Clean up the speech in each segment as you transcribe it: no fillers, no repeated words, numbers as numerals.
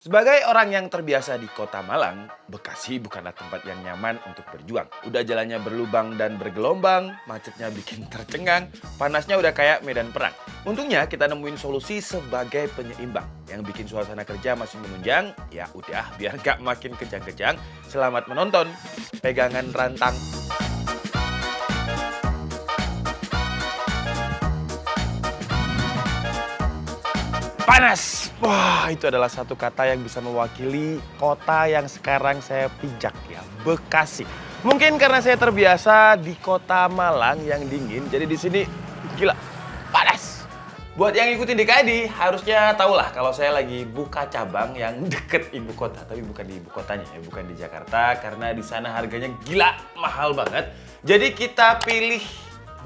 Sebagai orang yang terbiasa di kota Malang, Bekasi bukanlah tempat yang nyaman untuk berjuang. Udah jalannya berlubang dan bergelombang, macetnya bikin tercengang, panasnya udah kayak medan perang. Untungnya kita nemuin solusi sebagai penyeimbang. Yang bikin suasana kerja masih menunjang, ya udah biar gak makin kejang-kejang. Selamat menonton, pegangan rantang. Panas! Wah, itu adalah satu kata yang bisa mewakili kota yang sekarang saya pijak ya, Bekasi. Mungkin karena saya terbiasa di kota Malang yang dingin, jadi di sini gila, panas. Buat yang ngikutin DKD, harusnya tahulah kalau saya lagi buka cabang yang deket ibu kota. Tapi bukan di ibu kotanya ya, bukan di Jakarta. Karena di sana harganya gila, mahal banget. Jadi kita pilih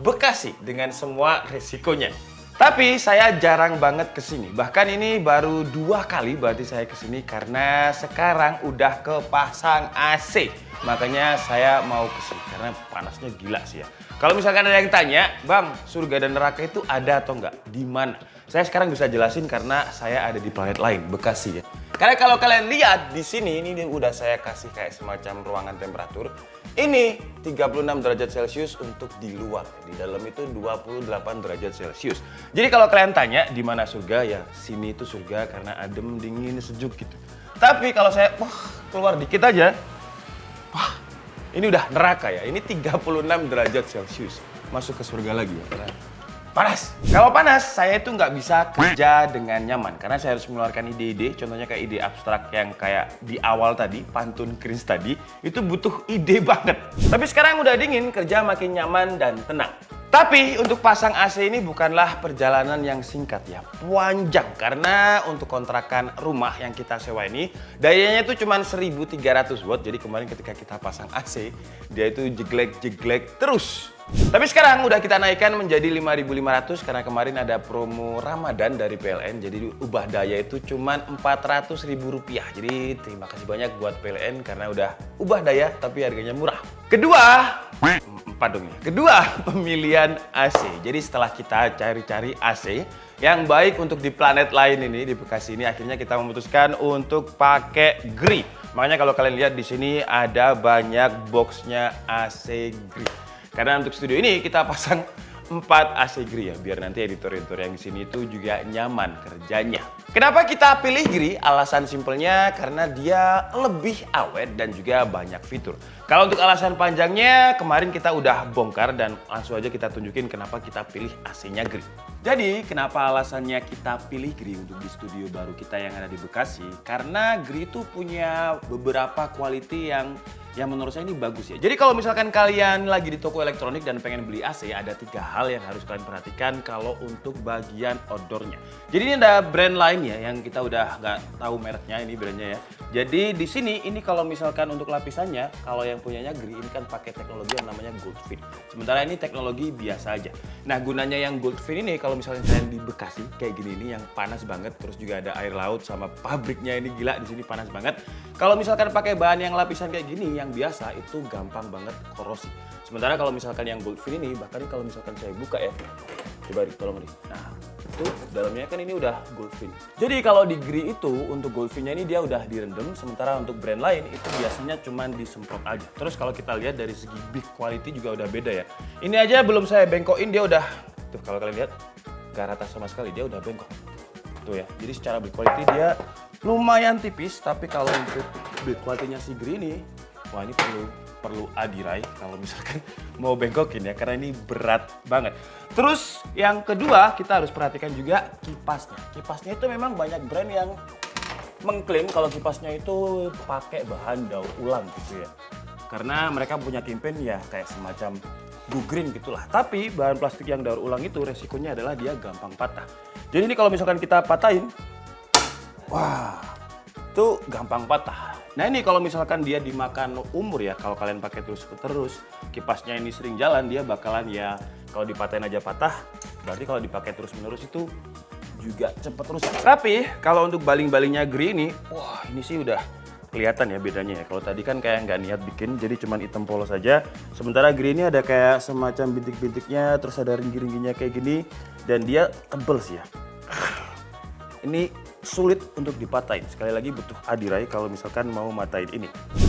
Bekasi dengan semua resikonya. Tapi saya jarang banget kesini. Bahkan ini baru 2 kali berarti saya kesini karena sekarang udah kepasang AC. Makanya saya mau kesini karena panasnya gila sih ya. Kalau misalkan ada yang tanya, Bang, surga dan neraka itu ada atau enggak? Di mana? Saya sekarang bisa jelasin karena saya ada di planet lain, Bekasi ya. Karena kalau kalian lihat di sini, ini udah saya kasih kayak semacam ruangan temperatur. Ini 36 derajat Celcius untuk di luar. Di dalam itu 28 derajat Celcius. Jadi kalau kalian tanya di mana surga, ya sini itu surga karena adem, dingin, sejuk gitu. Tapi kalau saya keluar dikit aja, ini udah neraka ya. Ini 36 derajat Celcius. Masuk ke surga lagi ya. Karena panas. Kalau panas, saya itu nggak bisa kerja dengan nyaman. Karena saya harus mengeluarkan ide-ide. Contohnya kayak ide abstrak yang kayak di awal tadi, pantun Chris tadi. Itu butuh ide banget. Tapi sekarang udah dingin, kerja makin nyaman dan tenang. Tapi untuk pasang AC ini bukanlah perjalanan yang singkat ya, panjang. Karena untuk kontrakan rumah yang kita sewa ini, dayanya itu cuma 1300 watt. Jadi kemarin ketika kita pasang AC, dia itu jeglek-jeglek terus. Tapi sekarang udah kita naikkan menjadi 5.500 karena kemarin ada promo Ramadan dari PLN. Jadi ubah daya itu cuma Rp400.000. Jadi terima kasih banyak buat PLN karena udah ubah daya tapi harganya murah. Kedua, pemilihan AC. Jadi setelah kita cari-cari AC yang baik untuk di planet lain ini, di Bekasi ini, akhirnya kita memutuskan untuk pakai GRI. Makanya kalau kalian lihat di sini ada banyak boxnya AC GRI. Karena untuk studio ini kita pasang 4 AC GRI ya, biar nanti editor-editor yang di sini itu juga nyaman kerjanya. Kenapa kita pilih GRI? Alasan simpelnya karena dia lebih awet dan juga banyak fitur. Kalau untuk alasan panjangnya, kemarin kita udah bongkar dan langsung aja kita tunjukin kenapa kita pilih AC-nya GRI. Jadi, kenapa alasannya kita pilih GRI untuk di studio baru kita yang ada di Bekasi? Karena GRI itu punya beberapa quality yang menurut saya ini bagus ya. Jadi kalau misalkan kalian lagi di toko elektronik dan pengen beli AC, ada 3 hal yang harus kalian perhatikan kalau untuk bagian outdoornya. Jadi ini ada brand lain ya yang kita udah nggak tahu mereknya, ini brandnya ya. Jadi di sini ini kalau misalkan untuk lapisannya, kalau yang punyanya GRI ini kan pakai teknologi yang namanya Goldfin. Sementara ini teknologi biasa aja. Nah gunanya yang Goldfin ini kalau misalnya kalian di Bekasi kayak gini ini yang panas banget, terus juga ada air laut sama pabriknya ini gila di sini panas banget. Kalau misalkan pakai bahan yang lapisan kayak gini yang biasa itu gampang banget korosi. Sementara kalau misalkan yang Goldfin ini, bahkan kalau misalkan saya buka ya, coba tolong nih. Nah, itu dalamnya kan ini udah Goldfin. Jadi kalau di GRI itu untuk Goldfinnya ini dia udah direndam, sementara untuk brand lain itu biasanya cuma disemprot aja. Terus kalau kita lihat dari segi build quality juga udah beda ya. Ini aja belum saya bengkokin dia udah, tuh kalau kalian lihat gak rata sama sekali, dia udah bengkok. Tuh ya, jadi secara build quality dia lumayan tipis, tapi kalau untuk build quality-nya si GRI ini, wah ini perlu adirai kalau misalkan mau bengkokin ya, karena ini berat banget. Terus yang kedua kita harus perhatikan juga kipasnya. Kipasnya itu memang banyak brand yang mengklaim kalau kipasnya itu pakai bahan daur ulang gitu ya. Karena mereka punya campaign ya kayak semacam go green gitulah. Tapi bahan plastik yang daur ulang itu resikonya adalah dia gampang patah. Jadi ini kalau misalkan kita patahin, wah itu gampang patah. Nah ini kalau misalkan dia dimakan umur ya, kalau kalian pakai terus kipasnya ini sering jalan, dia bakalan ya kalau dipatahin aja patah, berarti kalau dipakai terus-menerus itu juga cepet rusak. Tapi kalau untuk baling-balingnya GRI ini, wah ini sih udah kelihatan ya bedanya ya. Kalau tadi kan kayak nggak niat bikin, jadi cuman hitam polos aja. Sementara GRI ini ada kayak semacam bintik-bintiknya, terus ada ringgi-ringginya kayak gini, dan dia tebel sih ya. Ini sulit untuk dipatahin. Sekali lagi butuh adirai kalau misalkan mau matain ini.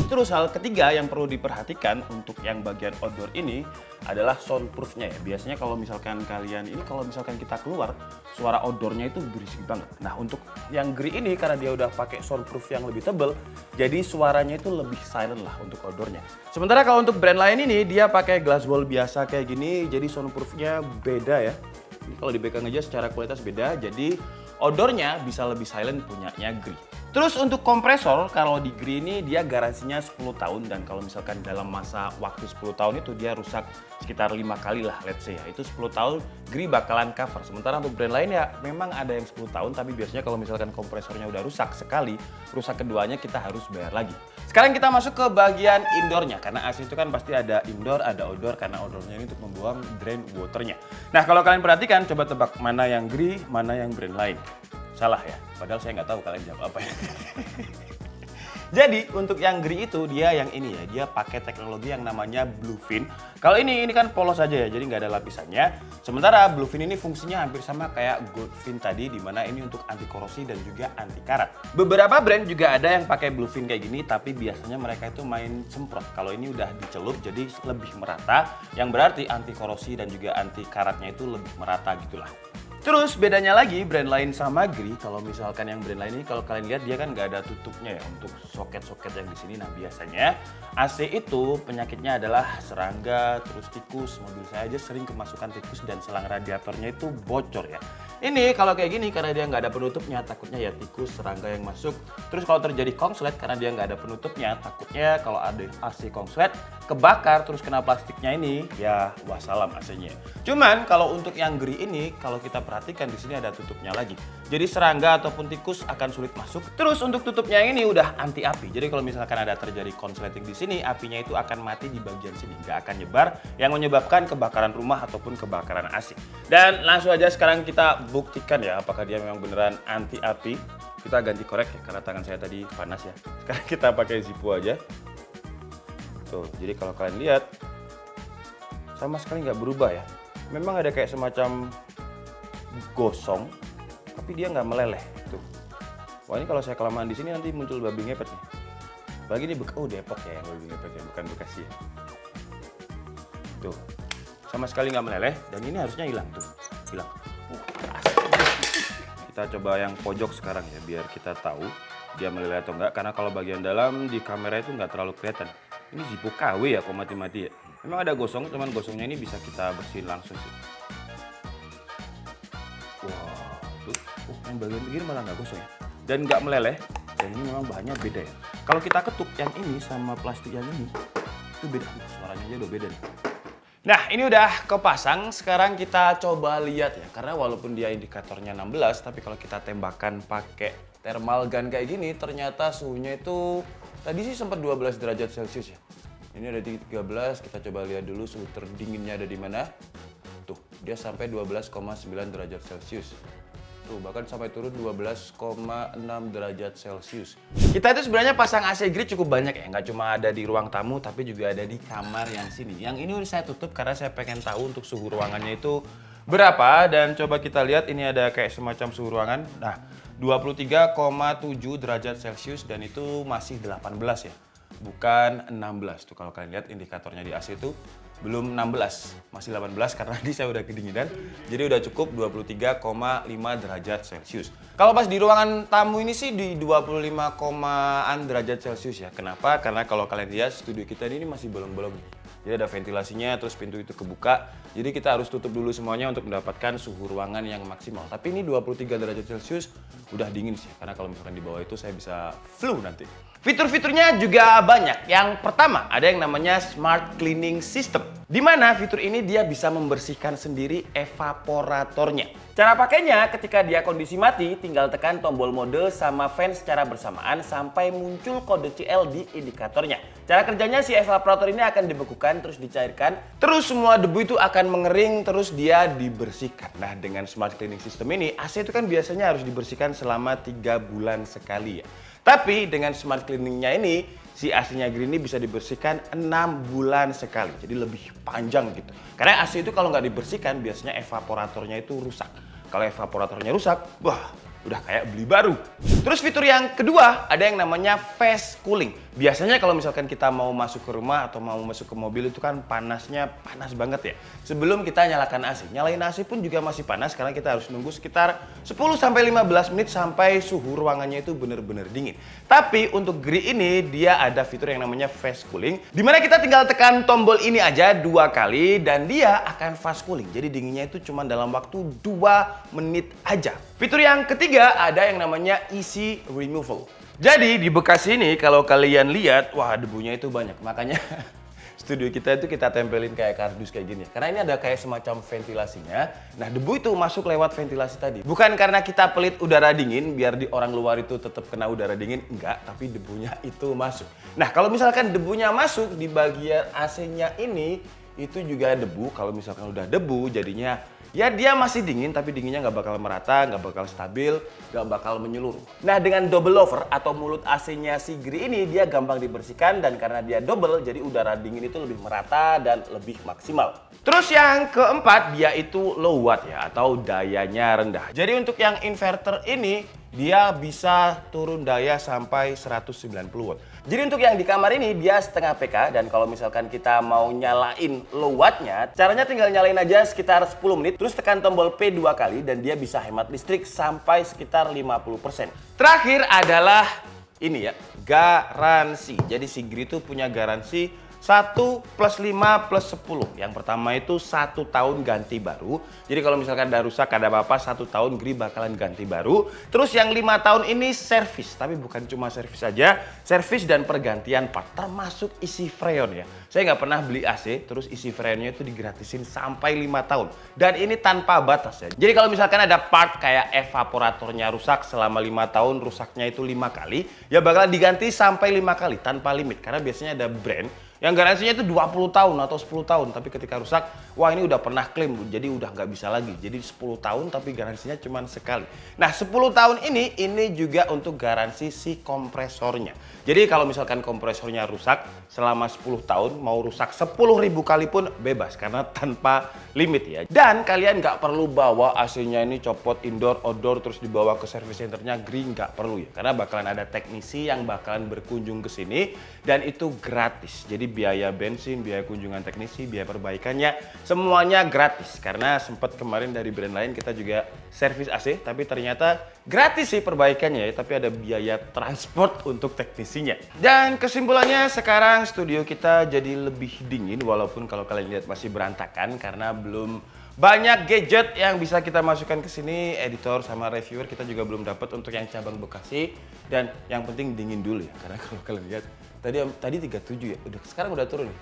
Terus hal ketiga yang perlu diperhatikan untuk yang bagian outdoor ini adalah soundproofnya ya. Biasanya kalau misalkan kalian ini, kalau misalkan kita keluar, suara outdoornya itu berisik banget. Nah untuk yang Gree ini karena dia udah pakai soundproof yang lebih tebal, jadi suaranya itu lebih silent lah untuk outdoornya. Sementara kalau untuk brand lain ini, dia pakai glass wall biasa kayak gini, jadi soundproofnya beda ya. Ini kalau dipegang aja secara kualitas beda, jadi outdoornya bisa lebih silent punyanya Gree. Terus untuk kompresor, kalau di Gree ini dia garansinya 10 tahun dan kalau misalkan dalam masa waktu 10 tahun itu dia rusak sekitar 5 kali lah, let's say ya. Itu 10 tahun Gree bakalan cover. Sementara untuk brand lain ya memang ada yang 10 tahun, tapi biasanya kalau misalkan kompresornya udah rusak sekali, rusak keduanya kita harus bayar lagi. Sekarang kita masuk ke bagian indoornya, karena AC itu kan pasti ada indoor, ada outdoor, karena outdoornya ini untuk membuang drain waternya. Nah kalau kalian perhatikan, coba tebak mana yang Gree, mana yang brand lain. Salah ya, padahal saya nggak tahu kalian jawab apa ya. Jadi untuk yang Gree itu dia yang ini ya, dia pakai teknologi yang namanya Bluefin. Kalau ini kan polos aja ya, jadi nggak ada lapisannya. Sementara Bluefin ini fungsinya hampir sama kayak Goldfin tadi, dimana ini untuk anti korosi dan juga anti karat. Beberapa brand juga ada yang pakai Bluefin kayak gini, tapi biasanya mereka itu main semprot. Kalau ini udah dicelup jadi lebih merata, yang berarti anti korosi dan juga anti karatnya itu lebih merata gitulah. Terus bedanya lagi brand lain sama Gree, kalau misalkan yang brand lain ini kalau kalian lihat dia kan nggak ada tutupnya ya untuk soket-soket yang di sini. Nah biasanya AC itu penyakitnya adalah serangga, terus tikus. Mobil saya aja sering kemasukan tikus dan selang radiatornya itu bocor ya. Ini kalau kayak gini karena dia nggak ada penutupnya, takutnya ya tikus, serangga yang masuk. Terus kalau terjadi korslet karena dia nggak ada penutupnya, takutnya kalau ada AC korslet kebakar terus kena plastiknya ini, ya wassalam AC-nya. Cuman kalau untuk yang Gree ini, kalau kita perhatikan di sini ada tutupnya lagi. Jadi serangga ataupun tikus akan sulit masuk. Terus untuk tutupnya ini udah anti api. Jadi kalau misalkan ada terjadi konsleting di sini, apinya itu akan mati di bagian sini, nggak akan nyebar yang menyebabkan kebakaran rumah ataupun kebakaran AC. Dan langsung aja sekarang kita buktikan ya apakah dia memang beneran anti api. Kita ganti korek ya karena tangan saya tadi panas ya. Sekarang kita pakai Zippo aja. Tuh, jadi kalau kalian lihat sama sekali nggak berubah ya. Memang ada kayak semacam gosong, tapi dia nggak meleleh. Tuh. Wah ini kalau saya kelamaan di sini nanti muncul babi ngepet nih. Bagi ini Depok ya yang babi ngepet ya, bukan Bekasi ya. Tuh, sama sekali nggak meleleh dan ini harusnya hilang tuh, hilang. Kita coba yang pojok sekarang ya, biar kita tahu dia meleleh atau enggak. Karena kalau bagian dalam di kamera itu nggak terlalu kelihatan. Ini Zippo KW ya, kok mati-mati ya. Memang ada gosong, cuman gosongnya ini bisa kita bersihin langsung sih. Wah, tuh, yang bagian begini malah nggak gosong ya. Dan nggak meleleh, dan ini memang bahannya beda ya. Kalau kita ketuk yang ini sama plastik yang ini, itu beda. Suaranya aja udah beda nih. Nah, ini udah kepasang, sekarang kita coba lihat ya. Karena walaupun dia indikatornya 16, tapi kalau kita tembakan pakai thermal gun kayak gini, ternyata suhunya itu tadi sih sempat 12 derajat Celcius ya. Ini ada di 13, kita coba lihat dulu suhu terdinginnya ada di mana. Tuh, dia sampai 12,9 derajat Celcius. Tuh, bahkan sampai turun 12,6 derajat Celcius. Kita itu sebenarnya pasang AC Gree cukup banyak ya, nggak cuma ada di ruang tamu, tapi juga ada di kamar yang sini. Yang ini udah saya tutup karena saya pengen tahu untuk suhu ruangannya itu berapa. Dan coba kita lihat, ini ada kayak semacam suhu ruangan. Nah, 23,7 derajat Celcius dan itu masih 18 ya, bukan 16. Tuh kalau kalian lihat indikatornya di AC itu belum 16, masih 18 karena tadi saya udah kedinginan. Jadi udah cukup 23,5 derajat Celcius. Kalau pas di ruangan tamu ini sih di 25,an derajat Celcius ya. Kenapa? Karena kalau kalian lihat studio kita ini masih bolong-bolong. Jadi ada ventilasinya, terus pintu itu kebuka. Jadi kita harus tutup dulu semuanya untuk mendapatkan suhu ruangan yang maksimal. Tapi ini 23 derajat Celcius udah dingin sih. Karena kalau misalkan di bawah itu saya bisa flu nanti. Fitur-fiturnya juga banyak. Yang pertama ada yang namanya Smart Cleaning System. Di mana fitur ini dia bisa membersihkan sendiri evaporatornya. Cara pakainya ketika dia kondisi mati, tinggal tekan tombol mode sama fan secara bersamaan sampai muncul kode CL di indikatornya. Cara kerjanya si evaporator ini akan dibekukan terus dicairkan, terus semua debu itu akan mengering terus dia dibersihkan. Nah dengan Smart Cleaning System ini AC itu kan biasanya harus dibersihkan selama 3 bulan sekali ya. Tapi dengan Smart Cleaning-nya ini, si AC-nya Gree ini bisa dibersihkan 6 bulan sekali. Jadi lebih panjang gitu. Karena AC itu kalau nggak dibersihkan, biasanya evaporatornya itu rusak. Kalau evaporatornya rusak, wah udah kayak beli baru. Terus fitur yang kedua ada yang namanya fast cooling. Biasanya kalau misalkan kita mau masuk ke rumah atau mau masuk ke mobil itu kan panasnya panas banget ya. Sebelum kita nyalakan AC. Nyalain AC pun juga masih panas karena kita harus nunggu sekitar 10-15 menit sampai suhu ruangannya itu benar-benar dingin. Tapi untuk Gree ini dia ada fitur yang namanya fast cooling, dimana kita tinggal tekan tombol ini aja 2 kali dan dia akan fast cooling. Jadi dinginnya itu cuma dalam waktu 2 menit aja. Fitur yang ketiga ada yang namanya easy removal. Jadi di Bekasi ini kalau kalian lihat, wah debunya itu banyak. Makanya studio kita itu kita tempelin kayak kardus kayak gini. Karena ini ada kayak semacam ventilasinya. Nah debu itu masuk lewat ventilasi tadi. Bukan karena kita pelit udara dingin, biar di orang luar itu tetap kena udara dingin. Enggak, tapi debunya itu masuk. Nah kalau misalkan debunya masuk di bagian AC-nya ini, itu juga debu. Kalau misalkan udah debu jadinya ya dia masih dingin, tapi dinginnya nggak bakal merata, nggak bakal stabil, nggak bakal menyeluruh. Nah dengan double over atau mulut AC-nya si Gree ini dia gampang dibersihkan dan karena dia double jadi udara dingin itu lebih merata dan lebih maksimal. Terus yang keempat dia itu low watt ya atau dayanya rendah. Jadi untuk yang inverter ini dia bisa turun daya sampai 190 watt. Jadi untuk yang di kamar ini dia setengah PK dan kalau misalkan kita mau nyalain low wattnya, caranya tinggal nyalain aja sekitar 10 menit terus tekan tombol P 2 kali dan dia bisa hemat listrik sampai sekitar 50%. Terakhir adalah ini ya, garansi. Jadi si Gree itu punya garansi 1 plus 5 plus 10. Yang pertama itu 1 tahun ganti baru. Jadi kalau misalkan ada rusak, ada apa-apa, 1 tahun Gree bakalan ganti baru. Terus yang 5 tahun ini servis. Tapi bukan cuma servis saja, servis dan pergantian part. Termasuk isi freon ya. Saya nggak pernah beli AC, terus isi freonnya itu digratisin sampai 5 tahun. Dan ini tanpa batas ya. Jadi kalau misalkan ada part kayak evaporatornya rusak selama 5 tahun, rusaknya itu 5 kali, ya bakalan diganti sampai 5 kali tanpa limit. Karena biasanya ada brand yang garansinya itu 20 tahun atau 10 tahun. Tapi ketika rusak, wah ini udah pernah klaim, jadi udah nggak bisa lagi. Jadi 10 tahun tapi garansinya cuma sekali. Nah 10 tahun ini juga untuk garansi si kompresornya. Jadi kalau misalkan kompresornya rusak selama 10 tahun, mau rusak 10.000 kali pun bebas. Karena tanpa limit ya. Dan kalian nggak perlu bawa AC-nya ini copot indoor, outdoor, terus dibawa ke service centernya. Gree nggak perlu ya. Karena bakalan ada teknisi yang bakalan berkunjung ke sini. Dan itu gratis. Jadi biaya bensin, biaya kunjungan teknisi, biaya perbaikannya, semuanya gratis. Karena sempat kemarin dari brand lain kita juga servis AC, tapi ternyata gratis sih perbaikannya ya, tapi ada biaya transport untuk teknisinya. Dan kesimpulannya sekarang studio kita jadi lebih dingin, walaupun kalau kalian lihat masih berantakan karena belum banyak gadget yang bisa kita masukkan ke sini. Editor sama reviewer kita juga belum dapat untuk yang cabang Bekasi. Dan yang penting dingin dulu ya, karena kalau kalian lihat tadi 37 ya, sekarang udah turun nih.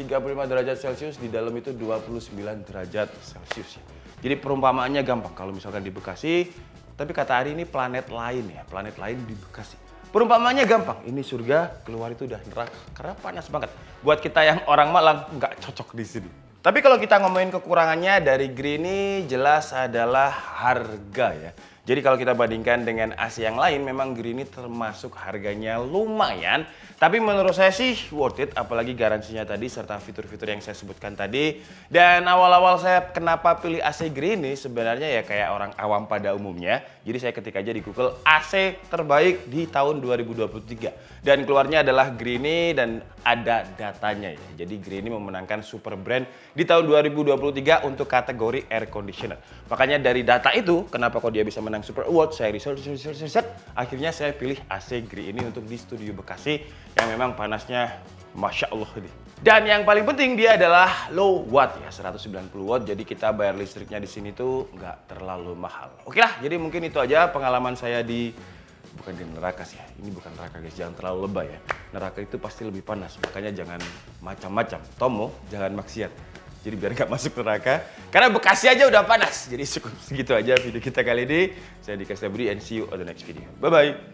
35 derajat Celcius, di dalam itu 29 derajat Celcius ya. Jadi perumpamaannya gampang kalau misalkan di Bekasi, tapi kata Ari ini planet lain ya, planet lain di Bekasi. Perumpamaannya gampang, ini surga, keluar itu udah neraka karena panas banget. Buat kita yang orang Malang nggak cocok di sini. Tapi kalau kita ngomongin kekurangannya dari Gree ini jelas adalah harga ya. Jadi kalau kita bandingkan dengan AC yang lain, memang Gree ini termasuk harganya lumayan. Tapi menurut saya sih worth it, apalagi garansinya tadi serta fitur-fitur yang saya sebutkan tadi. Dan awal-awal saya kenapa pilih AC Gree ini sebenarnya ya kayak orang awam pada umumnya. Jadi saya ketik aja di Google AC terbaik di tahun 2023. Dan keluarnya adalah Gree ini dan ada datanya ya. Jadi Gree ini memenangkan Super Brand di tahun 2023 untuk kategori air conditioner. Makanya dari data itu, kenapa kok dia bisa menang Super Award, saya research, akhirnya saya pilih AC Gree ini untuk di studio Bekasi yang memang panasnya Masya Allah ini. Dan yang paling penting dia adalah low watt ya, 190 watt, jadi kita bayar listriknya di sini tuh nggak terlalu mahal. Oke lah, jadi mungkin itu aja pengalaman saya bukan di neraka sih ya, ini bukan neraka guys, jangan terlalu lebay ya. Neraka itu pasti lebih panas, makanya jangan macam-macam. Tomo, jangan maksiat. Jadi biar nggak masuk neraka. Karena Bekasi aja udah panas. Jadi cukup segitu aja video kita kali ini. Saya Dika Stabudi and see you on the next video. Bye-bye.